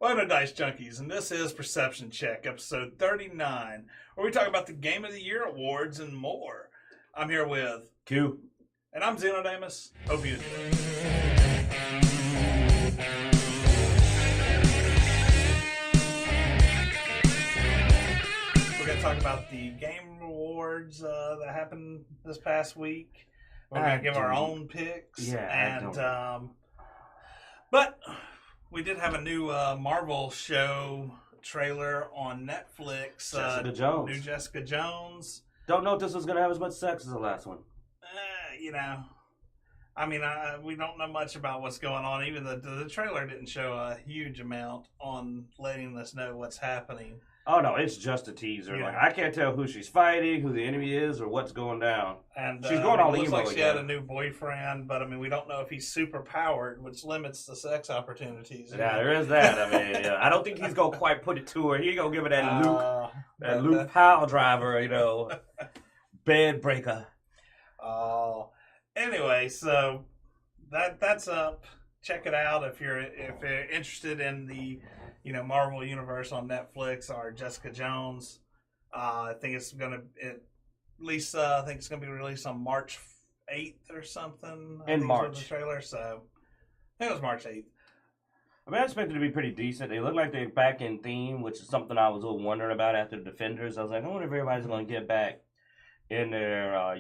Welcome to Dicejunkies, and this is Perception Check, episode 39, where we talk about the Game of the Year awards and more. I'm here with Q. And I'm Xenodamus. Hope you enjoy. We're going to talk about the Game Awards that happened this past week. We're going to give our own picks. Yeah, but we did have a new Marvel show trailer on Netflix. Jessica Jones. New Jessica Jones. Don't know if this was going to have as much sex as the last one. We don't know much about what's going on. Even the trailer didn't show a huge amount on letting us know what's happening. Oh, no, it's just a teaser. Yeah. Like, I can't tell who she's fighting, who the enemy is, or what's going down. And she's going all looks emo like she again. had a new boyfriend, but we don't know if he's super powered, which limits the sex opportunities. Yeah, there is that. I don't think he's going to quite put it to her. He's going to give her that Luke Powell driver, bed breaker. Anyway, so that's up. Check it out if you're interested in the Marvel Universe on Netflix or Jessica Jones. I think it's gonna be released on March 8th or something. In March. The trailer, so I think it was March 8th. I expected it to be pretty decent. They look like they're back in theme, which is something I was a little wondering about after the Defenders. I was like, I wonder if everybody's going to get back in their,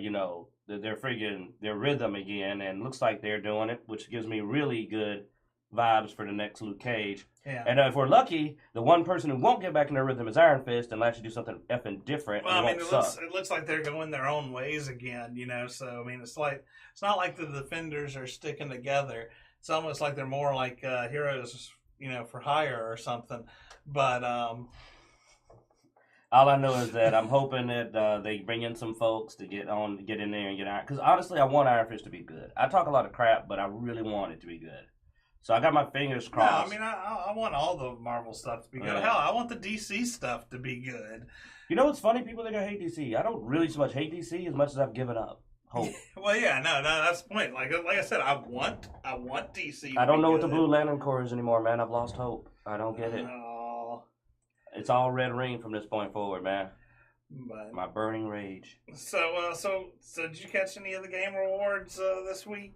their rhythm again, and looks like they're doing it, which gives me really good vibes for the next Luke Cage. Yeah. And if we're lucky, the one person who won't get back in their rhythm is Iron Fist and will actually do something effing different. Well, it looks like they're going their own ways again, so it's not like the Defenders are sticking together. It's almost like they're more like heroes, for hire or something. But all I know is that I'm hoping that they bring in some folks to get in there and get Iron. Because honestly, I want Iron Fist to be good. I talk a lot of crap, but I really want it to be good. So I got my fingers crossed. No, I want all the Marvel stuff to be good. Yeah. Hell, I want the DC stuff to be good. You know what's funny? People think I hate DC. I don't really so much hate DC as much as I've given up hope. Well, yeah, no, that's the point. Like I said, I want DC. I don't know what the Blue Lantern Corps is anymore, man. I've lost hope. I don't get it. It's all Red Ring from this point forward, man. But, my burning rage. So did you catch any of the Game Awards this week?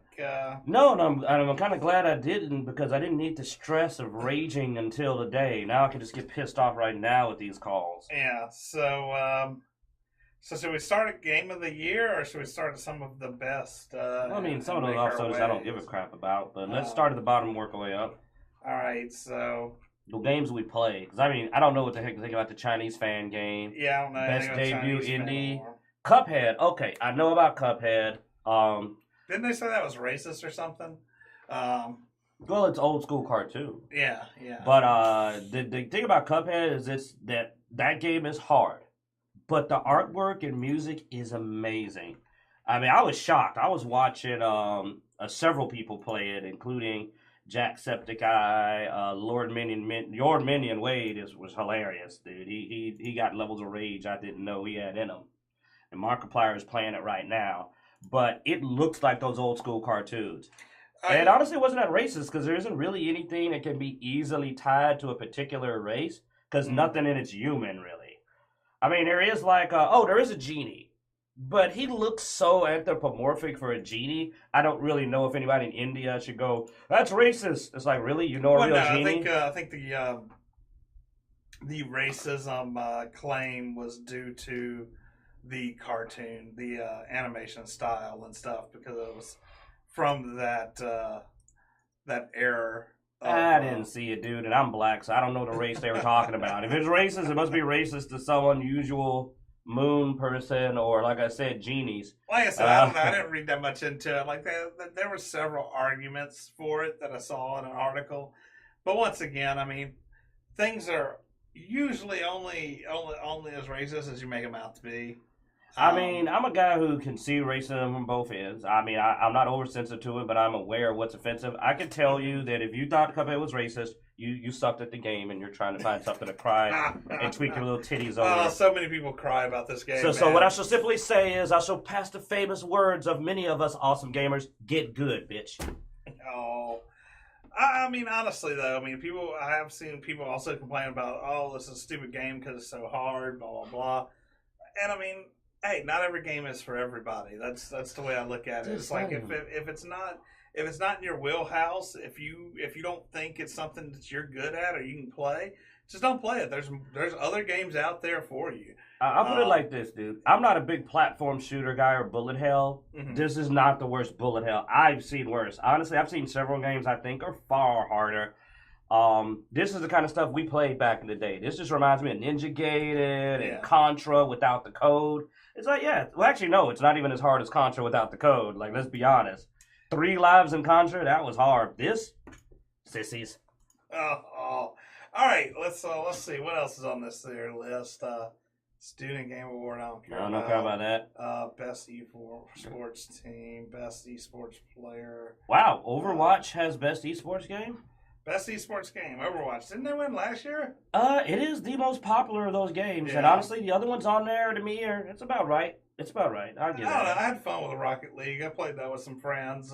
No, and I'm kind of glad I didn't, because I didn't need the stress of raging until today. Now I can just get pissed off right now with these calls. Yeah. So should we start at Game of the Year, or should we start at some of the best? Some of those episodes I don't give a crap about, but let's start at the bottom and work our way up. All right. So. The games we play, because I don't know what the heck to think about the Chinese fan game. Yeah, I don't know. Best debut indie. Cuphead. Okay, I know about Cuphead. Didn't they say that was racist or something? Well, it's old school cartoon. Yeah. But the thing about Cuphead is that game is hard, but the artwork and music is amazing. I was shocked. I was watching several people play it, including Jacksepticeye, Lord Minion Wade was hilarious, dude. He got levels of rage I didn't know he had in him. And Markiplier is playing it right now, but it looks like those old school cartoons. And honestly, it wasn't that racist, because there isn't really anything that can be easily tied to a particular race, because nothing in it's human, really. There is there is a genie. But he looks so anthropomorphic for a genie. I don't really know if anybody in India should go, that's racist. It's like, really? You know a real genie? I think the racism claim was due to the cartoon, the animation style and stuff, because it was from that era. I didn't see it, dude, and I'm black, so I don't know the race they were talking about. If it's racist, it must be racist to some unusual moon person, or like I said, genies. Like I said, I didn't read that much into it. Like there were several arguments for it that I saw in an article, but once again, things are usually only as racist as you make them out to be. I'm a guy who can see racism from both ends. I'm not oversensitive to it, but I'm aware of what's offensive. I can tell you that if you thought Cuphead was racist, you sucked at the game and you're trying to find something to cry and tweak your little titties over. So many people cry about this game. So what I shall simply say is I shall pass the famous words of many of us awesome gamers: get good, bitch. I mean, honestly though, I mean, I have seen people also complain about, oh, this is a stupid game because it's so hard, blah blah blah. And I mean, hey, not every game is for everybody. That's the way I look at it. It's like if it's not in your wheelhouse, if you don't think it's something that you're good at or you can play, just don't play it. There's other games out there for you. I'll put it like this, dude. I'm not a big platform shooter guy or bullet hell. Mhm. This is not the worst bullet hell. I've seen worse. Honestly, I've seen several games I think are far harder. This is the kind of stuff we played back in the day. This just reminds me of Ninja Gaiden Yeah. and Contra without the code. It's like, yeah, well, actually, no, it's not even as hard as Contra without the code. Like, let's be honest. 3 lives in Contra, that was hard. This, sissies. Oh. All right, let's see what else is on this there list. Student Game Award. I don't care. I don't care about that. Best esports team, best esports player. Wow, Overwatch has best esports game? Best esports game, Overwatch. Didn't they win last year? It is the most popular of those games, and Yeah. honestly, the other ones on there to me it's about right. It's about right. I'll give I don't know. that. I had fun with the Rocket League. I played that with some friends.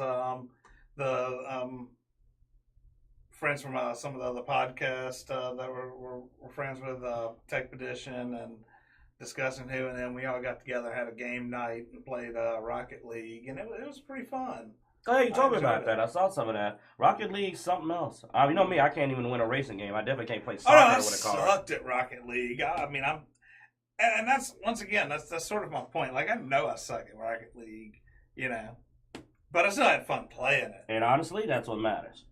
Friends from some of the other podcasts that were friends with Tech Petition and discussing who, and then we all got together, had a game night, and played Rocket League, and it was pretty fun. Oh, you told me enjoyed about it. that. I saw some of that. Rocket League, something else. You know me, I can't even win a racing game. I definitely can't play Oh soccer no, I with a car. sucked at Rocket League. I mean, and that's once again, that's sort of my point. Like I know I suck at Rocket League, but I still had fun playing it. And honestly, that's what matters.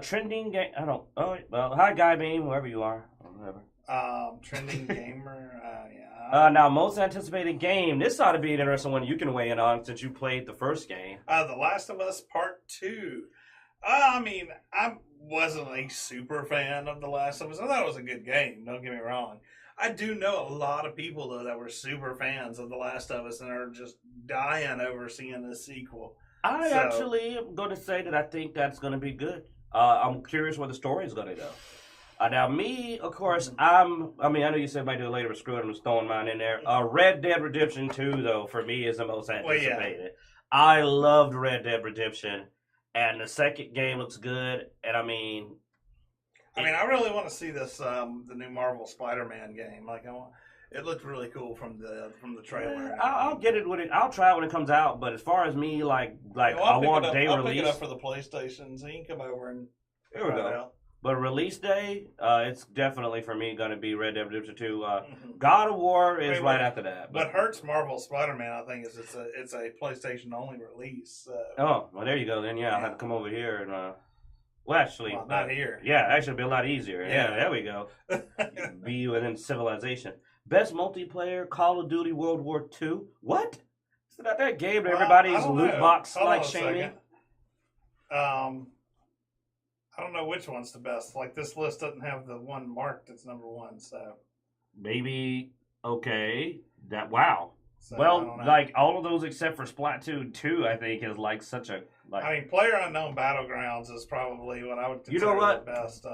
Trending game. I don't. Oh, well, hi, Guy Beam, whoever you are, or whatever. Trending gamer. Yeah. Now, most anticipated game. This ought to be an interesting one you can weigh in on since you played the first game. The Last of Us Part 2. I mean, I wasn't a super fan of The Last of Us. I thought it was a good game, don't get me wrong. I do know a lot of people, though, that were super fans of The Last of Us and are just dying over seeing the sequel. I actually am going to say that I think that's going to be good. I'm curious where the story is going to go. Now, me, of course, I know you said might do it later, but screw it, I'm just throwing mine in there. Red Dead Redemption 2, though, for me is the most anticipated. Well, yeah. I loved Red Dead Redemption, and the second game looks good, and I really want to see this, the new Marvel Spider-Man game. Like, it looked really cool from the trailer. I'll get it when I'll try it when it comes out, but as far as me, I want day I'll release. pick it up for the PlayStation, so you can come over and Here we try it go. out. But release day, it's definitely for me going to be Red Dead Redemption 2. God of War is right after that. What hurts Marvel Spider-Man, I think, is it's a PlayStation only release. So. Oh, well, there you go. Then I'll have to come over here and actually, not here. Yeah, actually, it'd be a lot easier. Yeah, there we go. Be within civilization. Best multiplayer: Call of Duty World War II. What? Is not that game that everybody's loot box like shaming? I don't know which one's the best. Like, this list doesn't have the one marked as number one, so. Maybe, okay. Wow. So, well, like, all of those except for Splatoon 2, I think, is like such a. Like, I mean, PlayerUnknown Battlegrounds is probably what I would consider the best.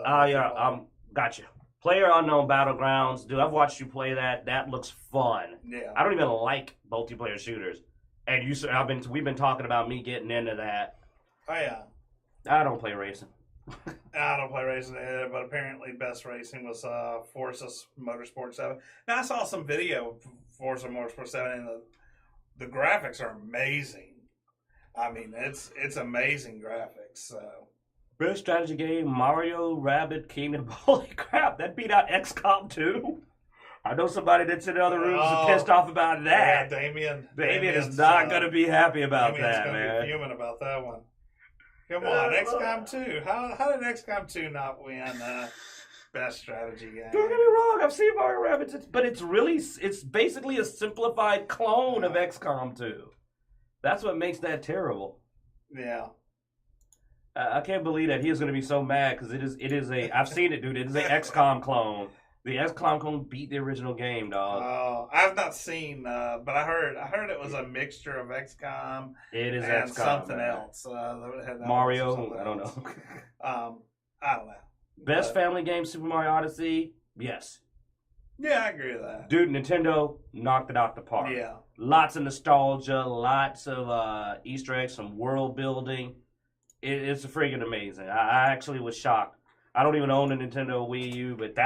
Gotcha. PlayerUnknown Battlegrounds. Dude, I've watched you play that. That looks fun. Yeah. I don't even like multiplayer shooters. And we've been talking about me getting into that. Oh, yeah. I don't play racing. I don't play racing either, but apparently best racing was Forza Motorsport 7. Now, I saw some video of Forza Motorsport 7, and the graphics are amazing. I mean, it's amazing graphics. So. Best strategy game, Mario Rabbids Kingdom. Holy crap, that beat out XCOM 2. I know somebody that's in the other rooms is pissed off about that. Yeah, Damien is not going to be happy about that, man. Damien's going to be fuming about that one. Come on, XCOM 2. How did XCOM 2 not win best strategy game? Don't get me wrong, I've seen Mario Rabbids, but it's basically a simplified clone of XCOM 2. That's what makes that terrible. Yeah. I can't believe that he is going to be so mad because it is I've seen it, dude. It is a XCOM clone. The XCOM clone beat the original game, dog. Oh, I've not seen, but I heard it was a mixture of XCOM. It is and XCOM, something man. else. Mario, I don't know. I don't know. Best family game, Super Mario Odyssey. Yes. Yeah, I agree with that. Dude, Nintendo knocked it out the park. Yeah. Lots of nostalgia, lots of Easter eggs, some world building. it's freaking amazing. I actually was shocked. I don't even own a Nintendo Wii U, but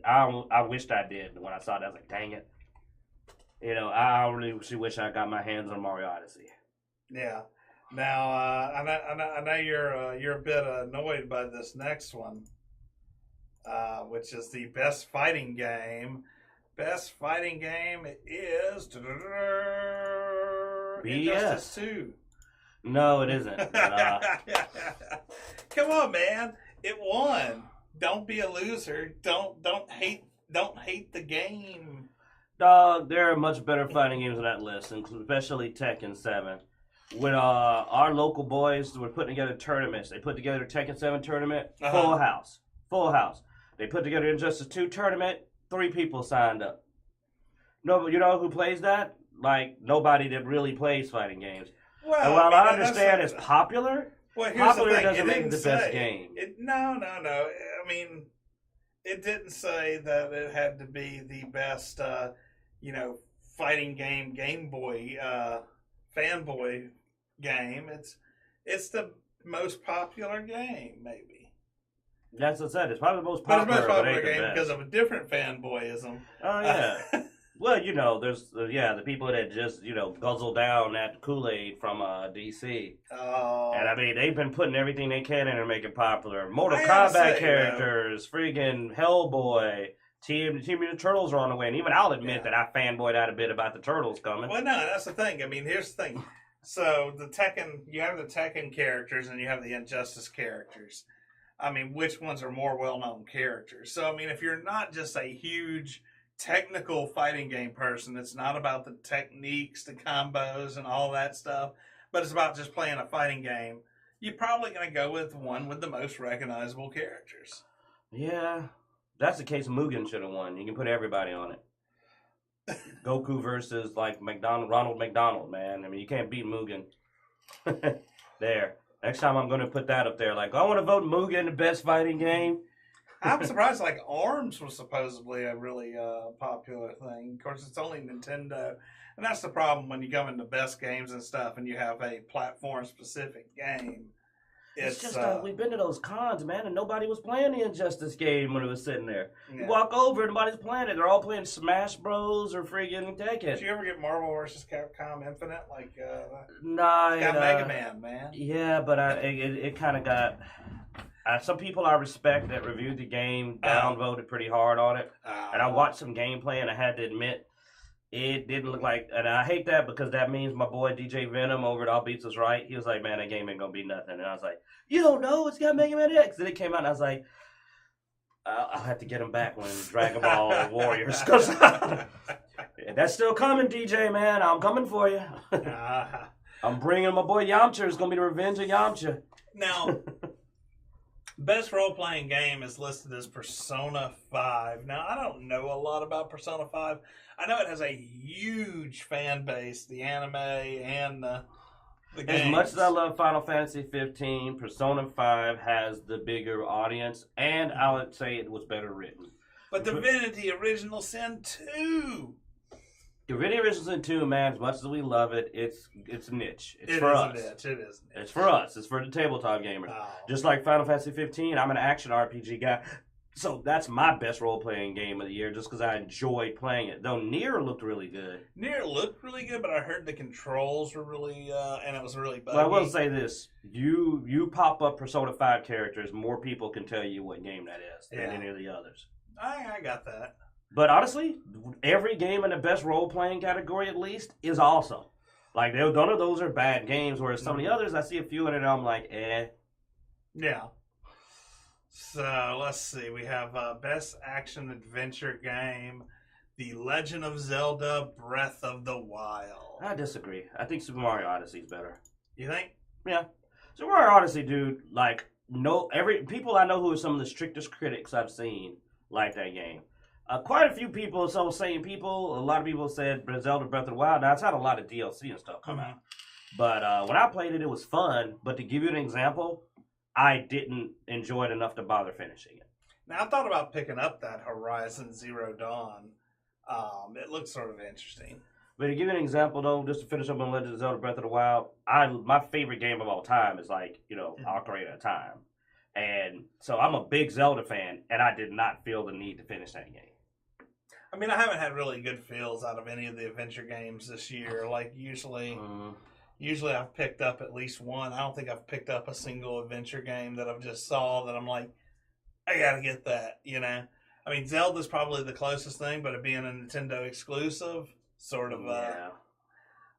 I wished I did when I saw that. I was like, dang it. I really wish I got my hands on Mario Odyssey. Yeah. Now, I know you're a bit annoyed by this next one, which is the best fighting game. Best fighting game is Injustice 2. No, it isn't. But, come on, man! It won. Don't be a loser. Don't hate the game. Dog, there are much better fighting games on that list, especially Tekken 7. When our local boys were putting together tournaments, they put together a Tekken 7 tournament, full house. They put together Injustice 2 tournament, 3 people signed up. No, you know who plays that? Like, nobody that really plays fighting games. Well, and while I understand it's popular, popular doesn't make it the best game. No. I mean, it didn't say that it had to be the best, fighting game, Game Boy, fanboy game. It's the most popular game, maybe. That's what I said. It's probably the most popular, game because of a different fanboyism. Oh, yeah. Well, there's the people that just guzzle down that Kool-Aid from DC. Oh. And I mean, they've been putting everything they can in to make it popular. Mortal Kombat characters, friggin' Hellboy, Team Mutant Turtles are on the way, and even I'll admit that I fanboyed out a bit about the Turtles coming. Well, no, that's the thing. I mean, here's the thing. So you have the Tekken characters and you have the Injustice characters. I mean, which ones are more well-known characters? So, I mean, if you're not just a huge technical fighting game person, it's not about the techniques, the combos, and all that stuff, but it's about just playing a fighting game, you're probably going to go with one with the most recognizable characters. Yeah, that's the case. Mugen should have won. You can put everybody on it. Goku versus Ronald McDonald, man. I mean, you can't beat Mugen. There. Next time I'm going to put that up there. Like, I want to vote Mugen the best fighting game. I'm surprised, ARMS was supposedly a really popular thing. Of course, it's only Nintendo. And that's the problem when you come into best games and stuff and you have a platform-specific game. It's just we've been to those cons, man, and nobody was playing the Injustice game when it was sitting there. Yeah. You walk over, nobody's playing it. They're all playing Smash Bros. Or friggin' Tekken. Did you ever get Marvel vs. Capcom Infinite? Nah. Got Mega Man, man. Yeah, but it kind of got... some people I respect that reviewed the game downvoted pretty hard on it. And I watched some gameplay, and I had to admit, it didn't look like... And I hate that because that means my boy DJ Venom over at All Beats was right. He was like, man, that game ain't going to be nothing. And I was like, you don't know, it's got Mega Man X. And it came out, and I was like, I'll have to get him back when Dragon Ball Warriors comes out. That's still coming, DJ, man. I'm coming for you. I'm bringing my boy Yamcha. It's going to be the revenge of Yamcha. Now... Best role-playing game is listed as Persona 5. Now, I don't know a lot about Persona 5. I know it has a huge fan base, the anime and the games. As much as I love Final Fantasy 15, Persona 5 has the bigger audience, and I would say it was better written. But Divinity Original Sin 2... Divinity Original Sin 2, man, as much as we love it, it's a niche. It's for us. It is a niche. It's for us. It's for the tabletop gamers. Oh. Just like Final Fantasy 15, I'm an action RPG guy. So that's my best role-playing game of the year just because I enjoyed playing it. Though Nier looked really good. Nier looked really good, but I heard the controls were really, and it was really buggy. Well, I will say this. You pop up Persona 5 characters, more people can tell you what game that is than any of the others. I got that. But honestly, every game in the best role-playing category, at least, is awesome. Like, none of those are bad games, whereas some of the others, I see a few in it, and I'm like, eh. Yeah. So, let's see. We have Best Action Adventure Game, The Legend of Zelda Breath of the Wild. I disagree. I think Super Mario Odyssey is better. You think? Yeah. Super Mario Odyssey, dude, people I know who are some of the strictest critics I've seen like that game. Quite a few people, a lot of people said Zelda Breath of the Wild. Now, it's had a lot of DLC and stuff come out. But when I played it, it was fun. But to give you an example, I didn't enjoy it enough to bother finishing it. Now, I thought about picking up that Horizon Zero Dawn. It looks sort of interesting. But to give you an example, though, just to finish up on Legend of Zelda Breath of the Wild, my favorite game of all time is like, Ocarina of Time. And so I'm a big Zelda fan, and I did not feel the need to finish that game. I mean, I haven't had really good feels out of any of the adventure games this year. Like, usually I've picked up at least one. I don't think I've picked up a single adventure game that I've just saw that I'm like, I gotta get that, I mean, Zelda's probably the closest thing, but it being a Nintendo exclusive, sort of,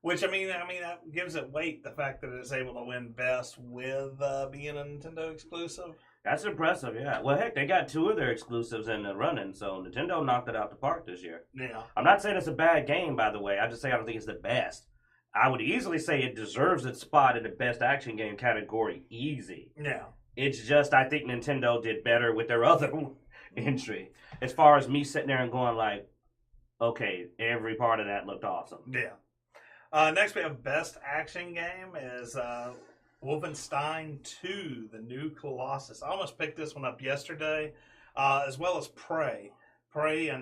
which, I mean, that gives it weight, the fact that it's able to win best with being a Nintendo exclusive. That's impressive, yeah. Well, heck, they got 2 of their exclusives in the running, so Nintendo knocked it out the park this year. Yeah. I'm not saying it's a bad game, by the way. I just say I don't think it's the best. I would easily say it deserves its spot in the best action game category. Easy. Yeah. It's just I think Nintendo did better with their other entry. As far as me sitting there and going like, okay, every part of that looked awesome. Yeah. Next we have best action game is Wolfenstein 2, The New Colossus. I almost picked this one up yesterday, as well as Prey. Prey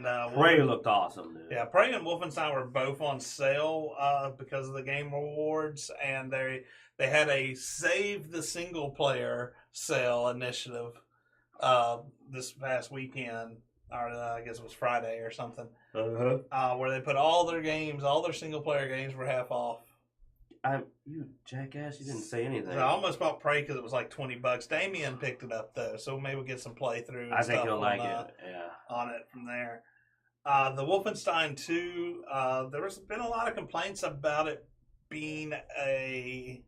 looked awesome, dude. Yeah, Prey and Wolfenstein were both on sale because of the Game Awards, and they had a Save the Single Player sale initiative this past weekend, or I guess it was Friday or something, where they put all their single player games were half off. You jackass! You didn't say anything. I almost bought Prey because it was like $20. Damien picked it up though, so maybe we'll get some playthrough. I think you'll like it. Yeah, on it from there. The Wolfenstein 2. There's been a lot of complaints about it being a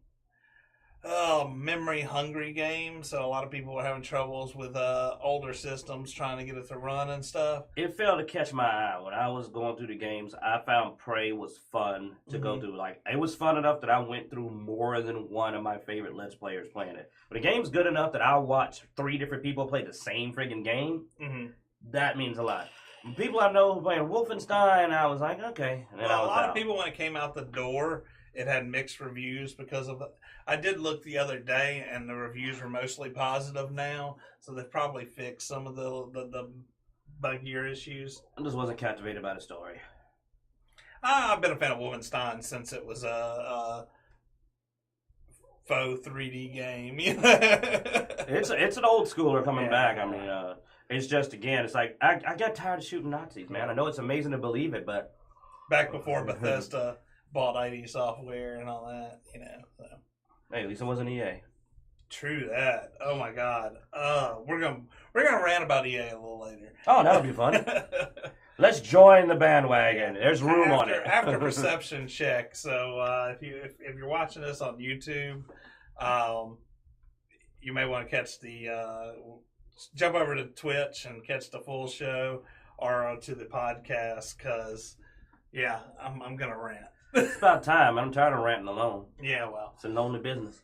memory hungry game, so a lot of people were having troubles with older systems trying to get it to run and stuff. It failed to catch my eye when I was going through the games. I found Prey was fun to go through. Like, it was fun enough that I went through more than one of my favorite Let's Players playing it. But the game's good enough that I'll watch 3 different people play the same friggin' game. That means a lot. People I know playing Wolfenstein, I was like, okay. And then a lot of people, when it came out the door, it had mixed reviews because of it. I did look the other day, and the reviews were mostly positive now, so they've probably fixed some of the buggier issues. I just wasn't captivated by the story. I've been a fan of Wolfenstein since it was a faux 3D game. It's an old schooler coming back. I mean, it's just, again, it's like, I got tired of shooting Nazis, man. I know it's amazing to believe it, but... Back before Bethesda bought ID Software and all that, so... Hey, at least it wasn't EA. True that. Oh my God. We're gonna rant about EA a little later. Oh, that'll be fun. Let's join the bandwagon. There's room on it. After perception check. So if you're watching this on YouTube, you may want to catch jump over to Twitch and catch the full show, or to the podcast, because I'm gonna rant. It's about time. I'm tired of ranting alone. Yeah, well. It's a lonely business.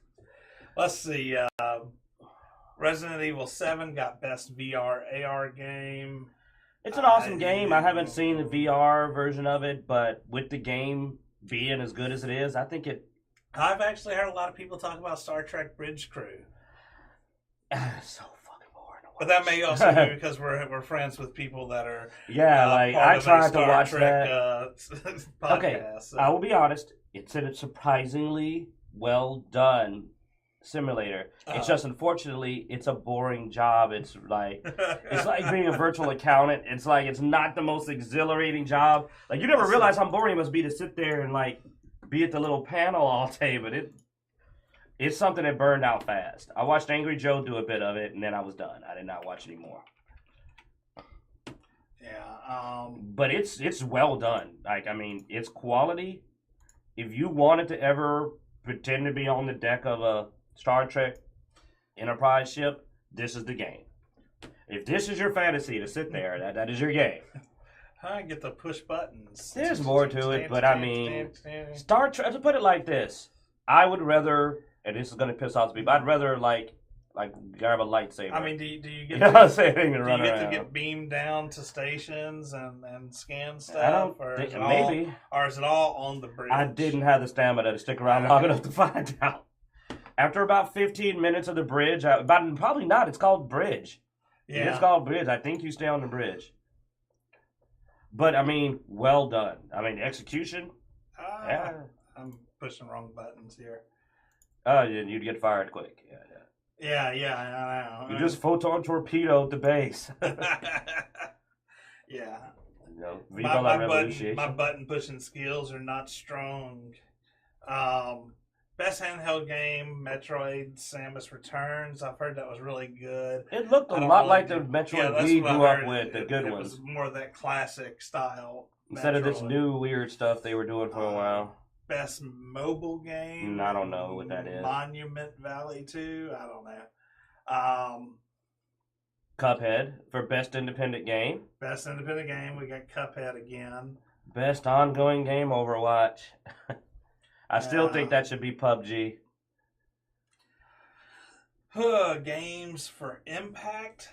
Let's see. Resident Evil 7 got Best VR AR Game. It's an awesome game. I haven't seen the VR version of it, but with the game being as good as it is, I think it... I've actually heard a lot of people talk about Star Trek Bridge Crew. So fucking boring. But that may also be because we're friends with people that are I tried to watch Trek, that. podcast, okay, so. I will be honest. It's a surprisingly well done simulator. It's just, unfortunately, it's a boring job. It's like being a virtual accountant. It's like, it's not the most exhilarating job. Like, you never realize how boring it must be to sit there and like be at the little panel all day. But it's something that burned out fast. I watched Angry Joe do a bit of it, and then I was done. I did not watch anymore. Yeah. But it's well done. Like, I mean, it's quality. If you wanted to ever pretend to be on the deck of a Star Trek Enterprise ship, this is the game. If this is your fantasy to sit there, that is your game. I get the push buttons. There's more to it, but I mean, Star Trek, to put it like this, I would rather, and this is going to piss off people, I'd rather like grab a lightsaber. I mean, do you get to get beamed down to stations and scan stuff? I don't think, maybe. Or is it all on the bridge? I didn't have the stamina to stick around long enough to find out. After about 15 minutes of the bridge, probably not, it's called bridge. Yeah. It's called bridge. I think you stay on the bridge. But, I mean, well done. I mean, the execution, Yeah. I'm pushing wrong buttons here. Oh, you'd get fired quick. Yeah. Yeah, I know. You just photon torpedoed the base. Yeah. Viva la revolution. My button pushing skills are not strong. Best handheld game, Metroid: Samus Returns. I've heard that was really good. It looked a lot like the Metroid we grew up with, the good ones. It was more of that classic style. Instead of this new weird stuff they were doing for a while. Best mobile game. I don't know what that is. Monument Valley 2. I don't know. Cuphead for best independent game. Best independent game. We got Cuphead again. Best ongoing game, Overwatch. I still think that should be PUBG. Games for Impact.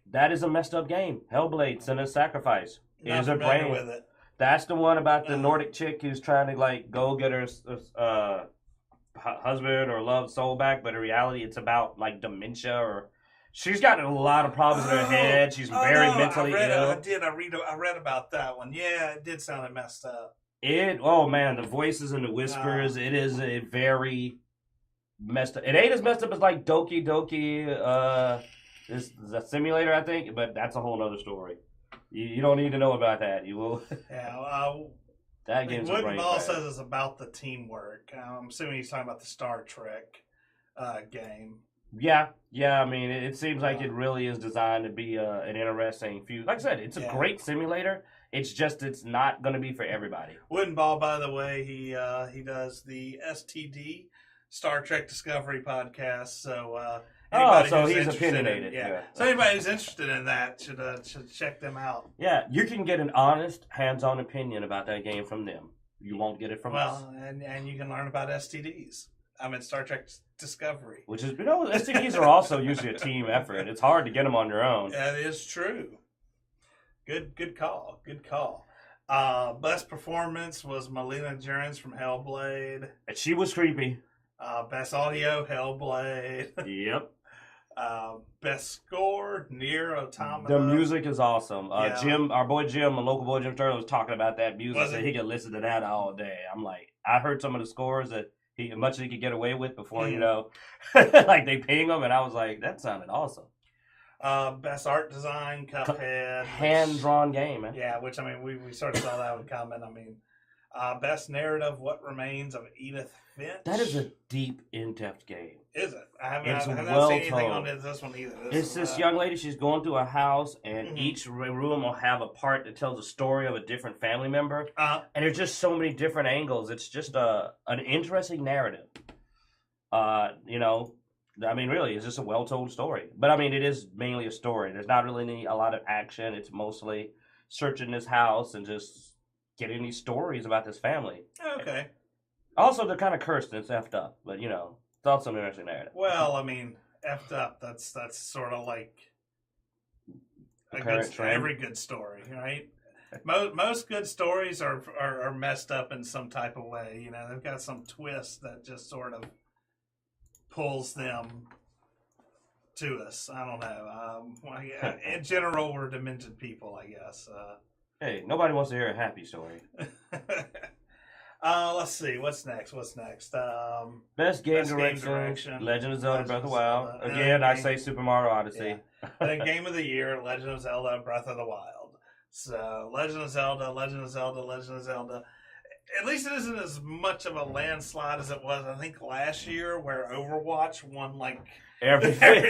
That is a messed up game. Hellblade: Senua's Sacrifice. Not familiar with it. That's the one about the Nordic chick who's trying to go get her husband or love soul back, but in reality it's about dementia, or she's got a lot of problems in her head. She's very mentally ill. I read about that one. Yeah, it did sound messed up. Oh man, the voices and the whispers. It is a very messed up. It ain't as messed up as Doki Doki. This is a simulator, I think, but that's a whole other story. You don't need to know about that. You will. Yeah, that game's a brain Ball says it's about the teamwork. I'm assuming he's talking about the Star Trek game. Yeah. I mean, it seems like it really is designed to be an interesting few. Like I said, it's a great simulator. It's just it's not going to be for everybody. Wooden Ball, by the way, he does the STD Star Trek Discovery podcast. So. So he's opinionated. So anybody who's interested in that should check them out. Yeah, you can get an honest, hands-on opinion about that game from them. You won't get it from us. And you can learn about STDs. I mean, Star Trek Discovery. Which is, STDs are also usually a team effort. It's hard to get them on your own. That is true. Good call. Best performance was Melina Jurens from Hellblade. And she was creepy. Best audio, Hellblade. Yep. Best score, Nier Automata. The music is awesome. Jim, our boy Jim, a local boy Jim Turner, was talking about that music. Said he could listen to that all day. I'm like, I heard some of the scores that much as he could get away with before, they ping him, and I was like, that sounded awesome. Best art design, Cuphead. Hand-drawn game, man. Yeah, which, we sort of saw that one coming. Best narrative, What Remains of Edith Finch. That is a deep, in-depth game. Is it? I haven't well seen anything told. on this one either. It's this young lady, she's going through a house, and each room will have a part that tells a story of a different family member. And there's just so many different angles. It's just an interesting narrative. Really, it's just a well-told story. But, it is mainly a story. There's not really a lot of action. It's mostly searching this house and just getting these stories about this family. Okay. Also, they're kind of cursed and it's effed up. But, it's also an interesting narrative. Well, effed up, that's sort of like every good story, right? Most good stories are messed up in some type of way. They've got some twist that just sort of pulls them to us. I don't know. In general, we're demented people, I guess. Hey, nobody wants to hear a happy story. Let's see. What's next? Best game direction. Legend of Zelda: Breath of the Wild. Again, I say Super Mario Odyssey. Yeah. Then Game of the Year: Legend of Zelda: Breath of the Wild. So Legend of Zelda. At least it isn't as much of a landslide as it was, I think, last year, where Overwatch won everything.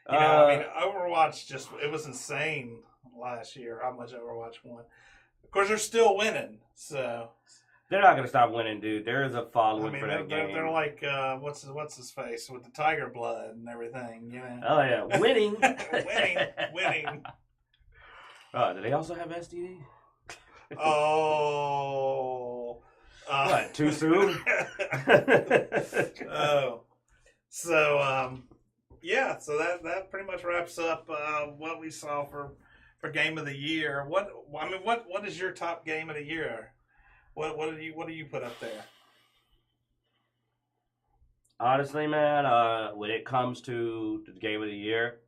Overwatch it was insane last year how much Overwatch won. Of course, they're still winning, so they're not gonna stop winning, dude. There is a following for that game. They're like what's his face with the tiger blood and everything, Oh yeah, winning, winning. Do they also have STD? Oh, what? Too soon? Oh, so yeah. So that pretty much wraps up what we saw for Game of the Year. What is your top game of the year? What do you put up there? Honestly, man, when it comes to the Game of the Year,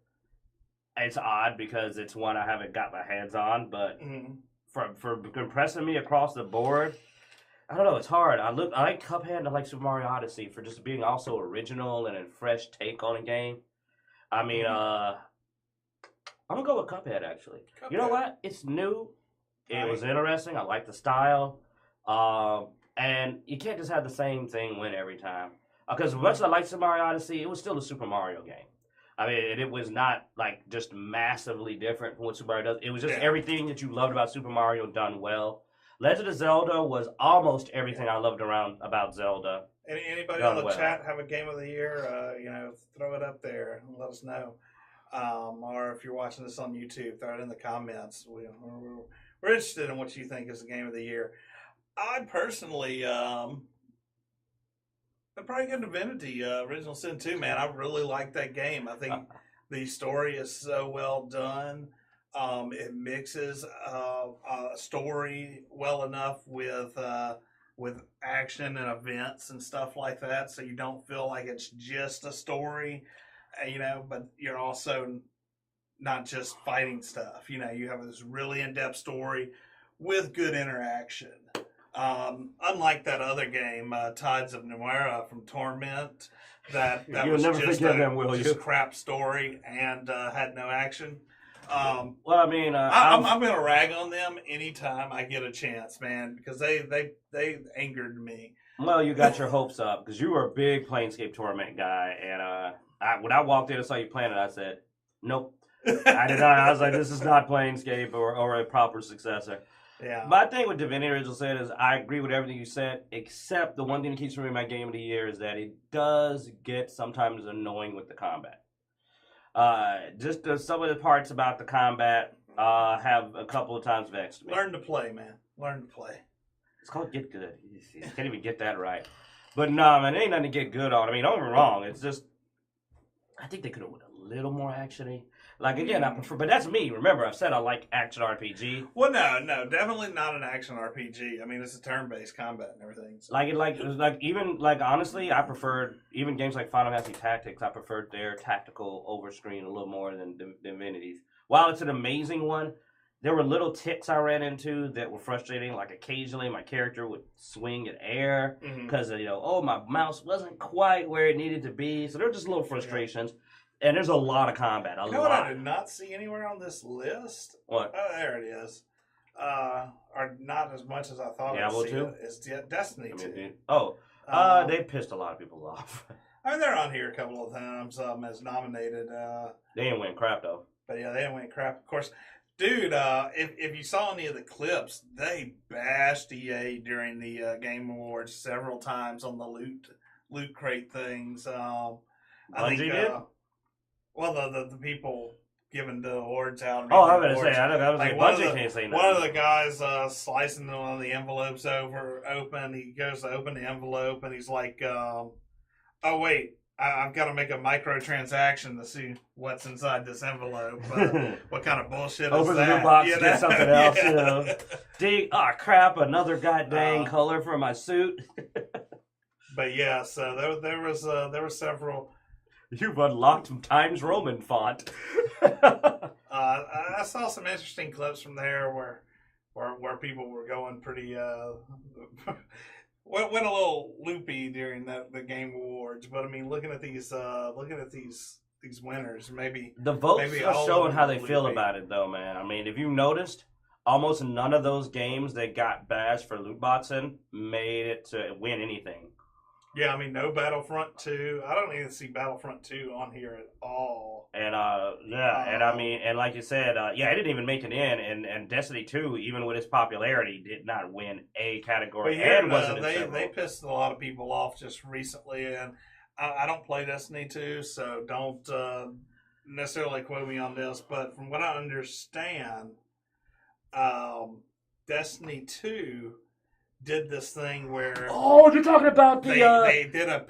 it's odd because it's one I haven't got my hands on, but for impressing me across the board. I don't know. It's hard. I like Cuphead and I like Super Mario Odyssey for just being also original and a fresh take on a game. I mean, I'm gonna go with Cuphead actually. Cuphead. You know what? It's new. It Right. was interesting. I like the style. And you can't just have the same thing win every time. Because as much as I like Super Mario Odyssey, it was still a Super Mario game. I mean, it was not like just massively different from what Super Mario does. It was just everything that you loved about Super Mario done well. Legend of Zelda was almost everything I loved about Zelda. Anybody on the chat have a game of the year? Throw it up there and let us know. Or if you're watching this on YouTube, throw it in the comments. We're interested in what you think is the game of the year. I personally, I'd probably go Divinity Original Sin 2, man. I really like that game. I think the story is so well done. It mixes a story well enough with action and events and stuff like that, so you don't feel like it's just a story, but you're also not just fighting stuff. You have this really in-depth story with good interaction. Unlike that other game, Tides of Nuera from Torment, that was never just forget them, will you? crap story and had no action. Well, I mean, I'm going to rag on them anytime I get a chance, man, because they angered me. Well, you got your hopes up because you were a big Planescape Torment guy, and when I walked in and saw you playing it, I said, nope. I did not. I was like, this is not Planescape or a proper successor. Yeah. My thing with Divinity Original Sin is I agree with everything you said, except the one thing that keeps me in my game of the year is that it does get sometimes annoying with the combat. Some of the parts about the combat have a couple of times vexed me. Learn to play, man. Learn to play. It's called get good. You can't even get that right. But no, man, it ain't nothing to get good on. I mean, don't get me wrong. It's just, I think they could have went a little more actiony. Like, again, I prefer, but that's me. Remember, I've said I like action RPG. Well, no, definitely not an action RPG. I mean, it's a turn-based combat and everything. So. Honestly, I preferred, even games like Final Fantasy Tactics, I preferred their tactical overscreen a little more than Divinity's. While it's an amazing one, there were little ticks I ran into that were frustrating. Like, occasionally my character would swing in air because, my mouse wasn't quite where it needed to be. So there were just little frustrations. Yeah. And there's a lot of combat. You know what I did not see anywhere on this list? What? Oh, there it is. Or not as much as I thought I would see it. It's Destiny 2. They pissed a lot of people off. I mean, they're on here a couple of times as nominated. They didn't win crap, though. But yeah, they didn't win crap. Of course, dude, if you saw any of the clips, they bashed EA during the Game Awards several times on the loot crate things. I think did? Well, the people giving the awards out. Oh, I'm going to say, I was like, Bungie can't say nothing. One of the guys slicing one of the envelopes open. He goes to open the envelope, and he's like, oh, wait, I've got to make a microtransaction to see what's inside this envelope. What kind of bullshit is that? Open the new box to get something else, crap, another goddamn color for my suit. But yeah, so there was several... You've unlocked Times Roman font. I saw some interesting clips from there where people were going pretty went a little loopy during the Game Awards. But I mean, looking at these winners, maybe the votes are showing how they feel about it, though, man. I mean, if you noticed, almost none of those games that got bashed for loot boxing made it to win anything. Yeah, I mean, no Battlefront 2. I don't even see Battlefront 2 on here at all. And, and I mean, and like you said, it didn't even make it in. And Destiny 2, even with its popularity, did not win a category. But here, and wasn't they pissed a lot of people off just recently. And I don't play Destiny 2, so don't necessarily quote me on this. But from what I understand, Destiny 2... did this thing where you're talking about the they did a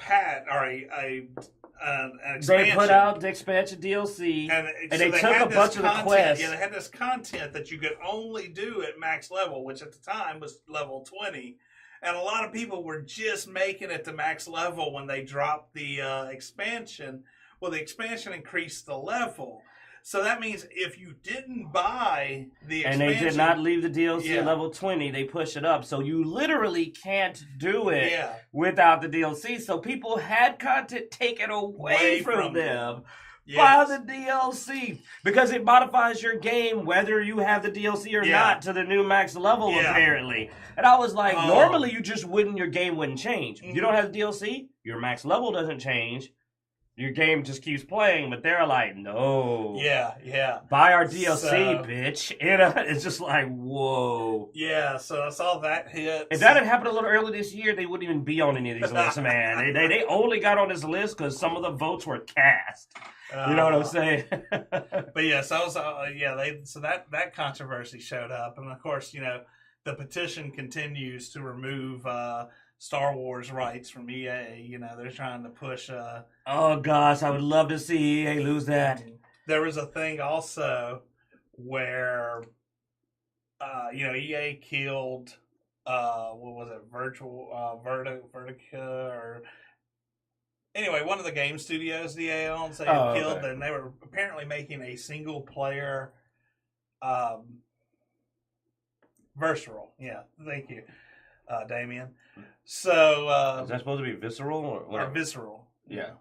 an expansion. They put out the expansion DLC and so they took a bunch of the quests. Yeah, they had this content that you could only do at max level, which at the time was level 20, and a lot of people were just making it to max level when they dropped the expansion. Well, the expansion increased the level. So that means if you didn't buy the And expansion, they did not leave the DLC Yeah. at level 20. They push it up. So you literally can't do it yeah, without the DLC. So people had content taken away from them by yes. the DLC. Because it modifies your game whether you have the DLC or Yeah. not to the new max level, Yeah. apparently. And I was like, Oh. normally you just wouldn't, your game wouldn't change. If you Mhm. don't have the DLC, your max level doesn't change. Your game just keeps playing, but they're like, no. Yeah. Buy our DLC, So- bitch. You know, it's just like, whoa. Yeah, so I saw that hit. If that had happened a little early this year, they wouldn't even be on any of these lists, man. They only got on this list because some of the votes were cast. You know what I'm saying? But yeah, so I was, that controversy showed up, and of course, the petition continues to remove Star Wars rights from EA. They're trying to push. Oh gosh, I would love to see EA lose that. There was a thing also where, EA killed, what was it, Vertica, or anyway, one of the game studios the EA owns. They killed, and they were apparently making a single player, visceral. Yeah, thank you, Damien. So Is that supposed to be visceral or visceral? Yeah.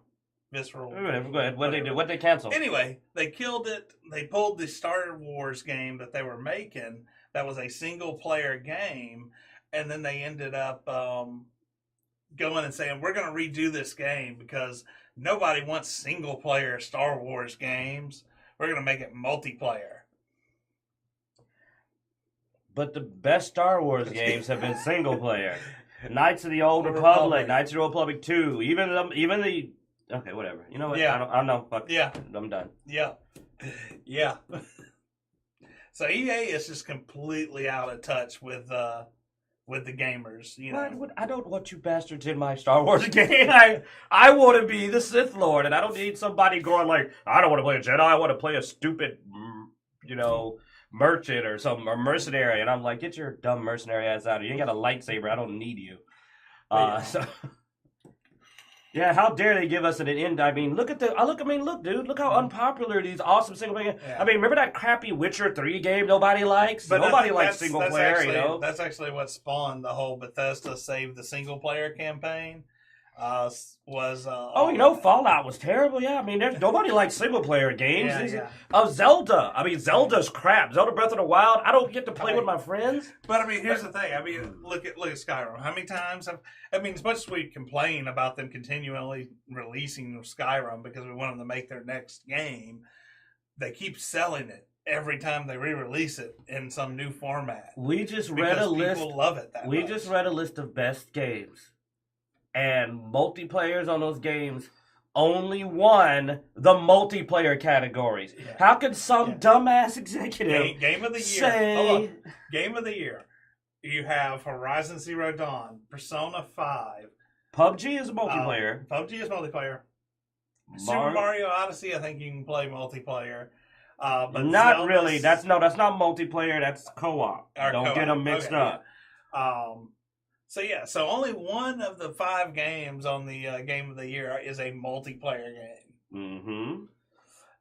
Visceral. Go ahead. What they do? What they cancel? Anyway, they killed it. They pulled the Star Wars game that they were making. That was a single player game, and then they ended up going and saying, "We're going to redo this game because nobody wants single player Star Wars games. We're going to make it multiplayer." But the best Star Wars games have been single player. Knights of the Old Republic, Knights of the Old Republic 2, even the. Okay, whatever. You know what? Yeah. I don't know. Fuck. Yeah. I'm done. Yeah. So EA is just completely out of touch with the gamers. I don't want you bastards in my Star Wars game. I want to be the Sith Lord, and I don't need somebody going like, I don't want to play a Jedi. I want to play a stupid, merchant or something, or mercenary. And I'm like, get your dumb mercenary ass out of here. You ain't got a lightsaber. I don't need you. Yeah, how dare they give us an end? I mean, look, dude, look how unpopular these awesome single player. Yeah. I mean, remember that crappy Witcher 3 game nobody likes? But Nobody likes single player, actually, That's actually what spawned the whole Bethesda Save the Single Player campaign. Fallout was terrible. Yeah, I mean, there's nobody likes single player games. Zelda. I mean, Zelda's crap. Zelda Breath of the Wild. I don't get to play with my friends. But I mean, here's the thing. I mean, look at Skyrim. How many times as much as we complain about them continually releasing Skyrim because we want them to make their next game, they keep selling it every time they re-release it in some new format. We just read a list. People love it that much. Just read a list of best games. And multiplayers on those games only won the multiplayer categories. Yeah. How could some dumbass executive Game of the year say... Game of the year. You have Horizon Zero Dawn, Persona 5. PUBG is multiplayer. Super Mario Odyssey, I think you can play multiplayer. But not Zelda's... really. That's not multiplayer. That's co-op. Don't get them mixed up. Yeah. So only one of the 5 games on the Game of the Year is a multiplayer game. Mm-hmm.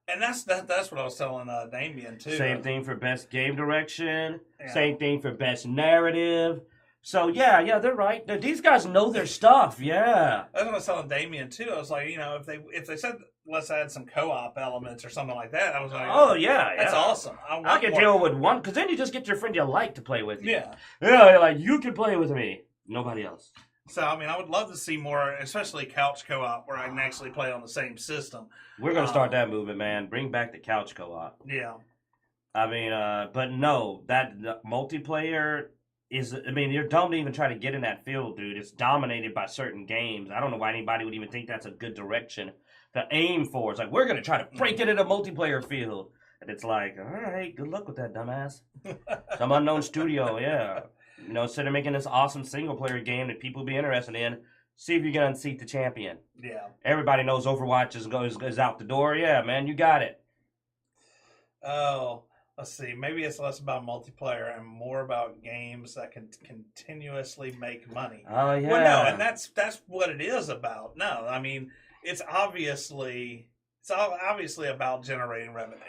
And that's what I was telling Damien too. Same thing for best game direction. Yeah. Same thing for best narrative. So yeah, they're right. These guys know their stuff. Yeah. That's what I was telling Damien too. I was like, if they said let's add some co-op elements or something like that, I was like, oh yeah, that's awesome. I can deal with one because then you just get your friend you like to play with you. Yeah. You're like you can play with me. Nobody else. So, I mean, I would love to see more, especially couch co-op, where I can actually play on the same system. We're going to start that movement, man. Bring back the couch co-op. Yeah. I mean, but no, that multiplayer is, I mean, you're dumb to even try to get in that field, dude. It's dominated by certain games. I don't know why anybody would even think that's a good direction to aim for. It's like, we're going to try to break it in a multiplayer field. And it's like, all right, good luck with that, dumbass. Some unknown studio, yeah. Instead of making this awesome single-player game that people will be interested in, see if you can unseat the champion. Yeah. Everybody knows Overwatch is out the door. Yeah, man, you got it. Oh, let's see. Maybe it's less about multiplayer and more about games that can continuously make money. Oh, yeah. Well, no, and that's what it is about. No, I mean, it's obviously about generating revenue.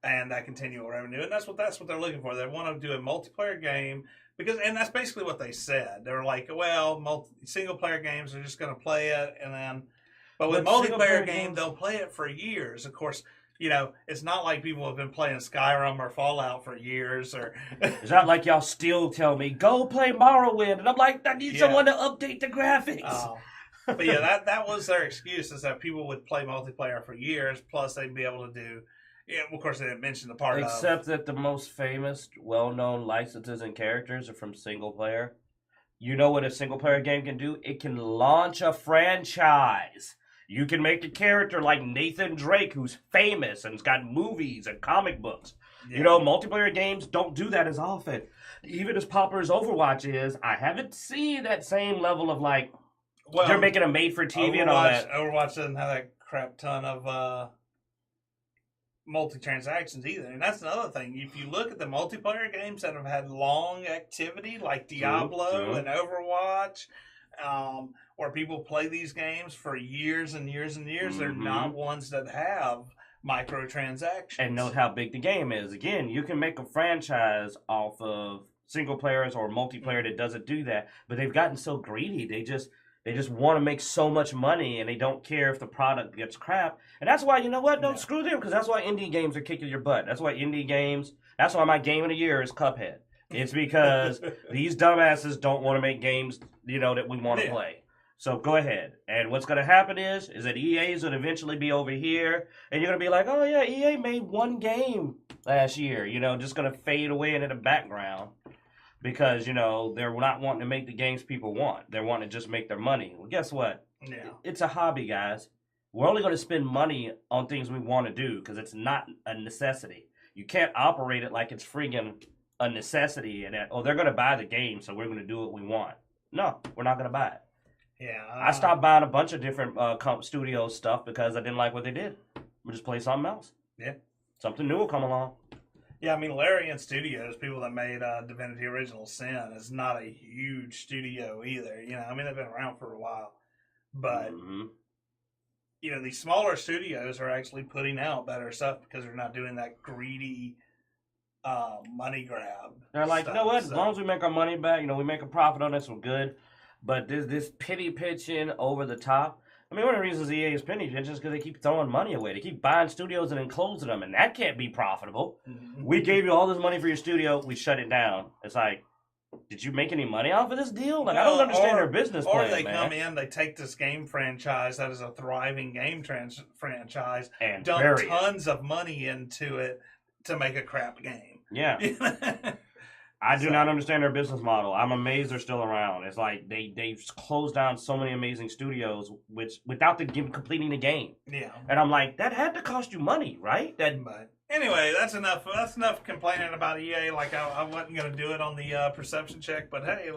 and that continual revenue, and that's what they're looking for. They want to do a multiplayer game and that's basically what they said. They were like, well, single player games are just going to play it, and then, but with multiplayer game, they'll play it for years. Of course, it's not like people have been playing Skyrim or Fallout for years, or it's not like y'all still tell me go play Morrowind, and I'm like, I need someone to update the graphics. But yeah, that was their excuse, is that people would play multiplayer for years, plus they'd be able to do. Yeah, of course, they didn't mention the part Except that the most famous, well-known licenses and characters are from single player. You know what a single-player game can do? It can launch a franchise. You can make a character like Nathan Drake, who's famous and's got movies and comic books. Yeah. Multiplayer games don't do that as often. Even as popular as Overwatch is, I haven't seen that same level of they're making a made-for-TV and all that. Overwatch doesn't have that crap ton of multi-transactions either, and that's another thing. If you look at the multiplayer games that have had long activity, like Diablo and Overwatch, where people play these games for years and years and years, they're not ones that have microtransactions. And note how big the game is. Again, you can make a franchise off of single players or multiplayer that doesn't do that, but they've gotten so greedy. They just want to make so much money, and they don't care if the product gets crap. And that's why, screw them, because that's why indie games are kicking your butt. That's why that's why my game of the year is Cuphead. It's because these dumbasses don't want to make games, that we want to play. So go ahead. And what's going to happen is that EA is going to eventually be over here, and you're going to be like, oh yeah, EA made one game last year, just going to fade away into the background. Because, they're not wanting to make the games people want. They're wanting to just make their money. Well, guess what? Yeah. It's a hobby, guys. We're only going to spend money on things we want to do because it's not a necessity. You can't operate it like it's friggin' a necessity and that, they're going to buy the game, so we're going to do what we want. No, we're not going to buy it. Yeah. I stopped buying a bunch of different studio stuff because I didn't like what they did. We'll just play something else. Yeah. Something new will come along. Yeah, I mean, Larian Studios, people that made Divinity Original Sin, is not a huge studio either. They've been around for a while. But, these smaller studios are actually putting out better stuff because they're not doing that greedy money grab. They're like, you know what, as long as we make our money back, we make a profit on this, we're good. But this pity pitching over the top. I mean, one of the reasons EA is penny pinching is because they keep throwing money away. They keep buying studios and then closing them, and that can't be profitable. Mm-hmm. We gave you all this money for your studio, we shut it down. It's like, did you make any money off of this deal? I don't understand their business plan, Or they come in, they take this game franchise that is a thriving game franchise, and dump tons of money into it to make a crap game. Yeah. I do not understand their business model. I'm amazed they're still around. It's like they've closed down so many amazing studios without completing the game. Yeah. And I'm like, that had to cost you money, right? But anyway, that's enough. That's enough complaining about EA. Like I wasn't going to do it on the perception check, but hey,